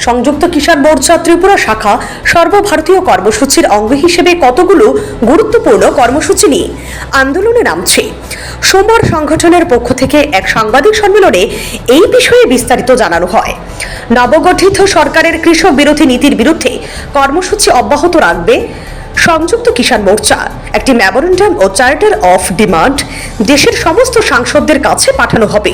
সংযুক্ত কিষাণ মোর্চা ত্রিপুরা শাখা সর্বভারতীয় কর্মসূচির অঙ্গ হিসেবে কতগুলো গুরুত্বপূর্ণ কর্মসূচি নিয়ে আন্দোলনে নামছে। সোমবার সংগঠনের পক্ষ থেকে এক সাংবাদিক সম্মেলনে এই বিষয়ে বিস্তারিত জানানো হয়। নবগঠিত সরকারের কৃষক বিরোধী নীতির বিরুদ্ধে কর্মসূচি অব্যাহত রাখবে সংযুক্ত কিষাণ মোর্চা। একটি মেমোরেন্ডাম ও চার্টার অফ ডিমান্ড দেশের সমস্ত সাংসদদের কাছে পাঠানো হবে।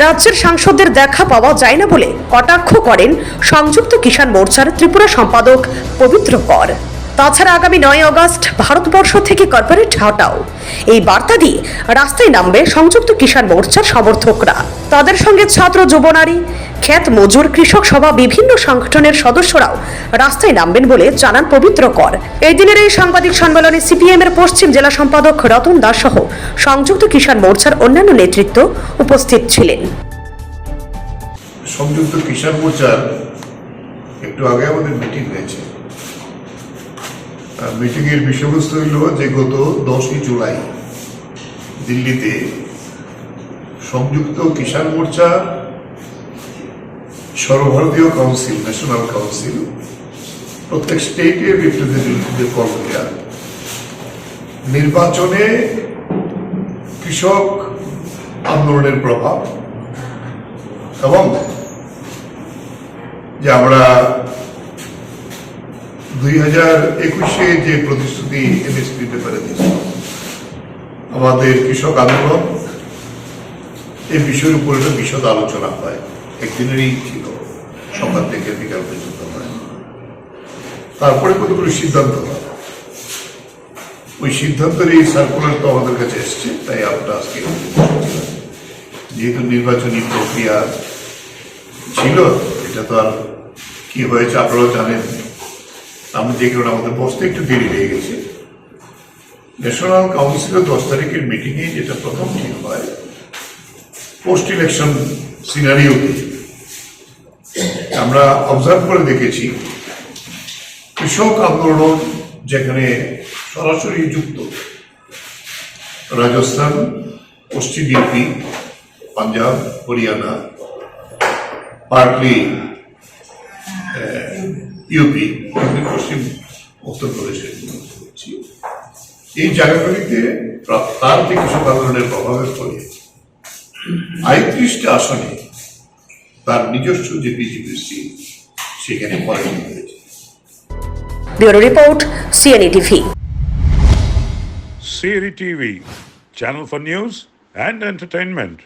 রাজ্যের সাংসদদের দেখা পাওয়া যায় না বলে কটাক্ষ করেন সংযুক্ত কিষাণ মোর্চার ত্রিপুরা সম্পাদক পবিত্র কর। তাছাড়া আগামী 9 আগস্ট ভারতবর্ষ থেকে কর্পোরেট হটাও এই বার্তা দিয়ে রাস্তায় নামবে সংযুক্ত কিষাণ মোর্চার সমর্থকরা। তাদের সঙ্গে ছাত্র, যুবনারী, ক্ষেত মজুর, কৃষক সভা বিভিন্ন সংগঠনের সদস্যরাও রাস্তায় নামবেন বলে জানান পবিত্র কর। এই দিনের এই সাংবাদিক সম্মেলনে সিপিএম এর পশ্চিম জেলা সম্পাদক রতন দাস সহ সংযুক্ত কিষাণ মোর্চার অন্যান্য নেতৃত্ব উপস্থিত ছিলেন। সংযুক্ত কিষাণ মোর্চার একটু আগে আমাদের মিটিং হয়েছে। মিটিং এর বিষয়বস্তু হইল যে গত 10ই জুলাই দিল্লিতে সংযুক্ত কিষাণ মোর্চা সর্বভারতীয় কাউন্সিল, ন্যাশনাল কাউন্সিল, প্রত্যেক স্টেটের রিপ্রেজেন্টেটিভদের কর্মীরা নির্বাচনে কৃষক আন্দোলনের প্রভাব এবং যে আমরা 2021-এ যে প্রতিশ্রুতি এমএসপি পেপারে দিয়েছিল, আমাদের কৃষক আন্দোলন এই বিষয়ের উপর বিশদ আলোচনা হয়। একদিনেরই ছিল, সকাল থেকে বিকাল পর্যন্ত হয়। তারপরে কতগুলো সিদ্ধান্ত হয়। ওই সিদ্ধান্তের এই সার্কুলার তো আমাদের কাছে এসছে, তাই আমরা আজকে যেহেতু নির্বাচনী প্রক্রিয়া ছিল, এটা তো আর কি হয়েছে আপনারাও জানেন। আমরা যে কারণে আমাদের বসতে একটু দেরি হয়ে গেছে। ন্যাশনাল কাউন্সিলের 10 তারিখের মিটিংয়ে যেটা প্রথম ঠিক হয়, পোস্ট ইলেকশন সিনারিওতে আমরা অবজার্ভ করে দেখেছি কৃষক আন্দোলন যেখানে সরাসরি যুক্ত রাজস্থান, পশ্চিম UP, Punjab, Haryana, partly UP, পশ্চিম উত্তরপ্রদেশের এই জায়গাগুলিতে তার যে কৃষক আন্দোলনের প্রভাবের ফলে ৩৫টা আসনে তার নিজস্ব যে বিজেপি সিট সেখানে পরাজিত হয়েছে। Bureau report, CNE TV. CNE TV, channel for news and entertainment.